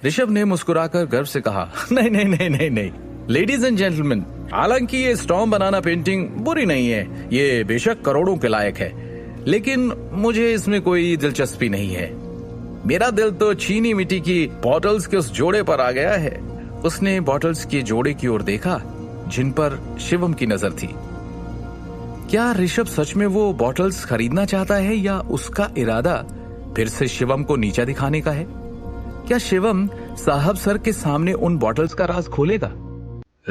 ऋषभ ने मुस्कुराकर गर्व से कहा, नहीं नहीं नहीं नहीं नहीं लेडीज एंड जेंटलमैन, हालांकि ये स्टॉर्म बनाना पेंटिंग बुरी नहीं है, ये बेशक करोड़ों के लायक है, लेकिन मुझे इसमें कोई दिलचस्पी नहीं है। मेरा दिल तो चीनी मिट्टी की बॉटल्स के उस जोड़े पर आ गया है। उसने बॉटल्स के जोड़े की ओर देखा जिन पर शिवम की नजर थी। क्या ऋषभ सच में वो बॉटल्स खरीदना चाहता है या उसका इरादा फिर से शिवम को नीचा दिखाने का है? क्या शिवम साहब सर के सामने उन बॉटल्स का राज खोलेगा?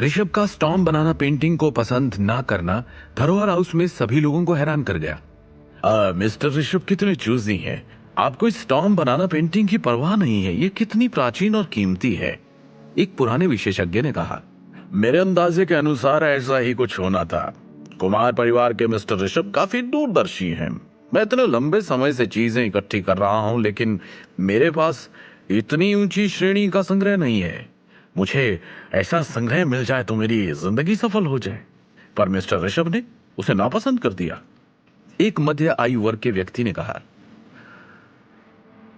ऋषभ का स्टॉर्म बनाना पेंटिंग को पसंद ना करना धरोहर हाउस में सभी लोगों को हैरान कर गया। मिस्टर ऋषभ कितने चूजी हैं। आपको इस स्टॉर्म बनाना पेंटिंग की परवाह नहीं है, ये कितनी प्राचीन और कीमती है। एक पुराने विशेषज्ञ ने कहा, मेरे अंदाजे के अनुसार ऐसा ही कुछ होना था। कुमार परिवार के मिस्टर ऋषभ काफी दूरदर्शी हैं। मैं इतने लंबे समय से चीजें इकट्ठी कर रहा हूं, लेकिन मेरे पास इतनी ऊंची श्रेणी का संग्रह नहीं है। मुझे ऐसा संग्रह मिल जाए तो मेरी जिंदगी सफल हो जाए। पर मिस्टर ऋषभ ने उसे नापसंद कर दिया। एक मध्य आयु वर्ग के व्यक्ति ने कहा,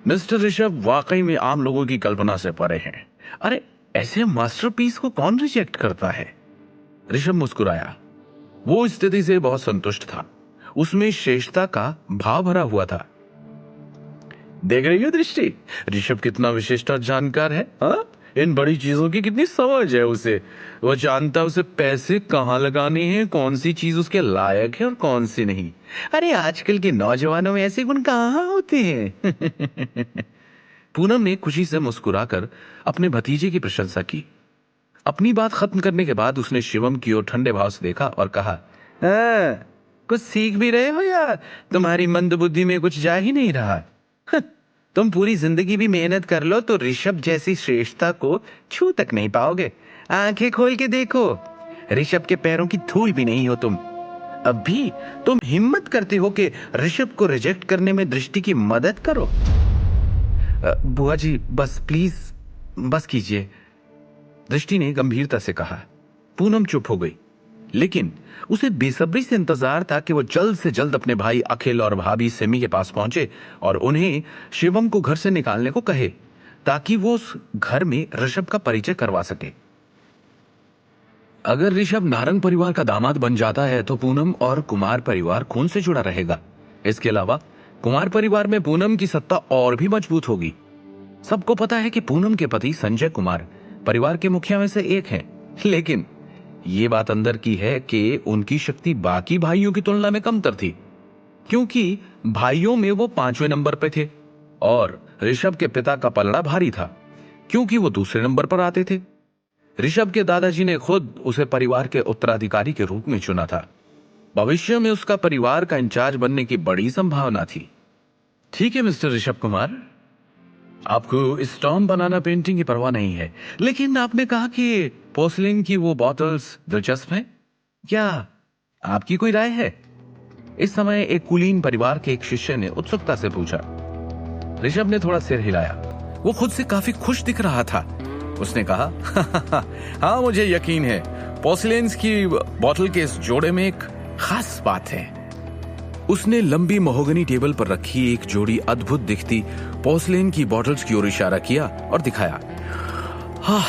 मिस्टर ऋषभ वाकई में आम लोगों की कल्पना से परे हैं। अरे ऐसे मास्टरपीस को कौन रिजेक्ट करता है? ऋषभ मुस्कुराया। वो स्थिति से बहुत संतुष्ट था। उसमें श्रेष्ठता का भाव भरा हुआ था। देख रही हो दृष्टि, ऋषभ कितना विशिष्ट और जानकार है। हाँ, इन बड़ी चीजों की कितनी समझ है उसे। वो जानता उसे पैसे कहाँ लगाने हैं, कौन सी चीज उसके लायक है और कौन सी नहीं। अरे आजकल के नौजवानों में ऐसे गुण कहाँ होते हैं। पूनम ने खुशी से मुस्कुराकर अपने भतीजे की प्रशंसा की। अपनी बात खत्म करने के बाद उसने शिवम की ओर ठंडे भाव से देखा और कहा, कुछ सीख भी रहे हो या तुम्हारी मंदबुद्धि में कुछ जा ही नहीं रहा? तुम पूरी जिंदगी भी मेहनत कर लो तो ऋषभ जैसी श्रेष्ठता को छू तक नहीं पाओगे। आंखें खोल के देखो, ऋषभ के पैरों की धूल भी नहीं हो तुम। अब भी तुम हिम्मत करते हो कि ऋषभ को रिजेक्ट करने में दृष्टि की मदद करो। बुआ जी बस प्लीज बस कीजिए, दृष्टि ने गंभीरता से कहा। पूनम चुप हो गई, लेकिन उसे बेसब्री से इंतजार था कि वो जल्द से जल्द अपने भाई अखिल और भाभी सिमी के पास पहुंचे और उन्हें शिवम को घर से निकालने को कहे, ताकि वो उस घर में ऋषभ का परिचय करवा सके। अगर ऋषभ नारंग परिवार का दामाद बन जाता है तो पूनम और कुमार परिवार खून से जुड़ा रहेगा। इसके अलावा कुमार परिवार में पूनम की सत्ता और भी मजबूत होगी। सबको पता है कि पूनम के पति संजय कुमार परिवार के मुखिया में से एक हैं, लेकिन ये बात अंदर की है कि उनकी शक्ति बाकी भाइयों की तुलना में कमतर थी, क्योंकि भाइयों में वो 5वें नंबर पे थे और ऋषभ के पिता का पलड़ा भारी था, क्योंकि वो दूसरे नंबर पर आते थे। ऋषभ के दादाजी ने खुद उसे परिवार के उत्तराधिकारी के रूप में चुना था। भविष्य में उसका परिवार का इंचार्ज बनने की बड़ी संभावना थी। ठीक है मिस्टर ऋषभ कुमार, आपको स्टॉर्म बनाना पेंटिंग की परवाह नहीं है, लेकिन आपने कहा कि पोर्सिलेन की वो बॉटल्स दिलचस्प हैं। क्या आपकी कोई राय है? इस समय एक कुलीन परिवार के एक शिष्य ने उत्सुकता से पूछा। ऋषभ ने थोड़ा सिर हिलाया। वो खुद से काफी खुश दिख रहा था। उसने कहा, हाँ मुझे यकीन है, पोर्सिलेन की बॉटल के इस जोड़े में एक खास बात है। उसने लंबी महोगनी टेबल पर रखी एक जोड़ी अद्भुत दिखती पोर्सिलेन की बॉटल्स की ओर इशारा किया और दिखाया। हाँ,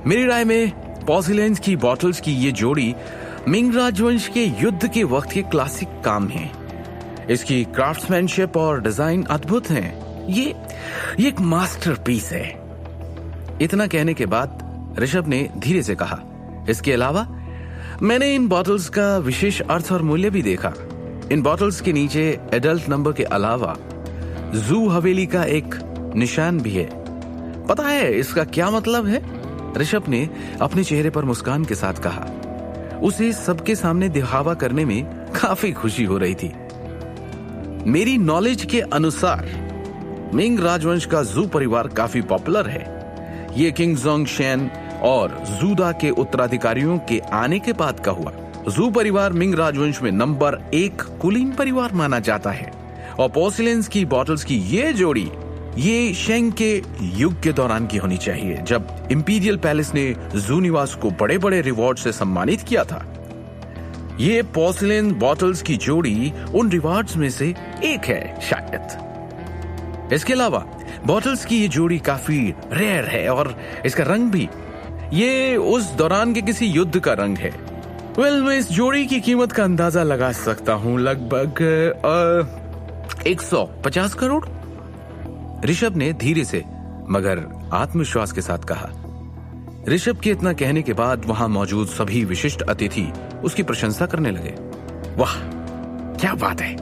मेरी राय में पोर्सिलेन की बॉटल्स की ये जोड़ी मिंग राजवंश के युद्ध के वक्त के क्लासिक काम है। इसकी क्राफ्ट्समैनशिप और डिजाइन अद्भुत हैं। ये एक मास्टरपीस है। इतना कहने के बाद ऋषभ ने धीरे से कहा, इसके अलावा मैंने इन बॉटल्स का विशेष अर्थ और मूल्य भी देखा। इन बॉटल्स के नीचे एडल्ट नंबर के अलावा जू हवेली का एक निशान भी है। पता है इसका क्या मतलब है? ऋषभ ने अपने चेहरे पर मुस्कान के साथ कहा। उसे सबके सामने दिखावा करने में काफी खुशी हो रही थी। मेरी नॉलेज के अनुसार मिंग राजवंश का जू परिवार काफी पॉपुलर है। ये किंग जोंग शेन और जूदा के उत्तराधिकारियों के आने के बाद का हुआ। जू परिवार मिंग राजवंश में नंबर 1 कुलीन परिवार माना जाता है और पोर्सिलेन की बॉटल्स की ये जोड़ी ये शेंग के युग के दौरान की होनी चाहिए, जब इंपीरियल पैलेस ने जू निवास को बड़े बड़े रिवॉर्ड से सम्मानित किया था। ये पोर्सिलेन बॉटल्स की जोड़ी उन रिवॉर्ड्स में से एक है शायद। इसके अलावा बॉटल्स की ये जोड़ी काफी रेयर है और इसका रंग भी ये उस दौरान के किसी युद्ध का रंग है। मैं इस जोड़ी की कीमत का अंदाजा लगा सकता हूं, लगभग 150 करोड़। ऋषभ ने धीरे से मगर आत्मविश्वास के साथ कहा। ऋषभ के इतना कहने के बाद वहां मौजूद सभी विशिष्ट अतिथि उसकी प्रशंसा करने लगे। वाह, क्या बात है!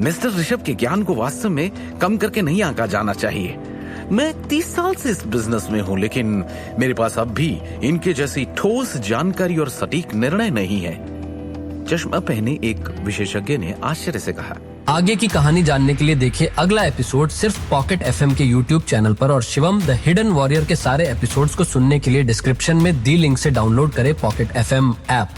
मिस्टर ऋषभ के ज्ञान को वास्तव में कम करके नहीं आंका जाना चाहिए। मैं 30 साल से इस बिजनेस में हूं, लेकिन मेरे पास अब भी इनके जैसी ठोस जानकारी और सटीक निर्णय नहीं है। चश्मा पहने एक विशेषज्ञ ने आश्चर्य से कहा। आगे की कहानी जानने के लिए देखिए अगला एपिसोड सिर्फ पॉकेट एफएम के यूट्यूब चैनल पर, और शिवम द हिडन वॉरियर के सारे एपिसोड्स को सुनने के लिए डिस्क्रिप्शन में दी लिंक से डाउनलोड करें पॉकेट एफएम ऐप।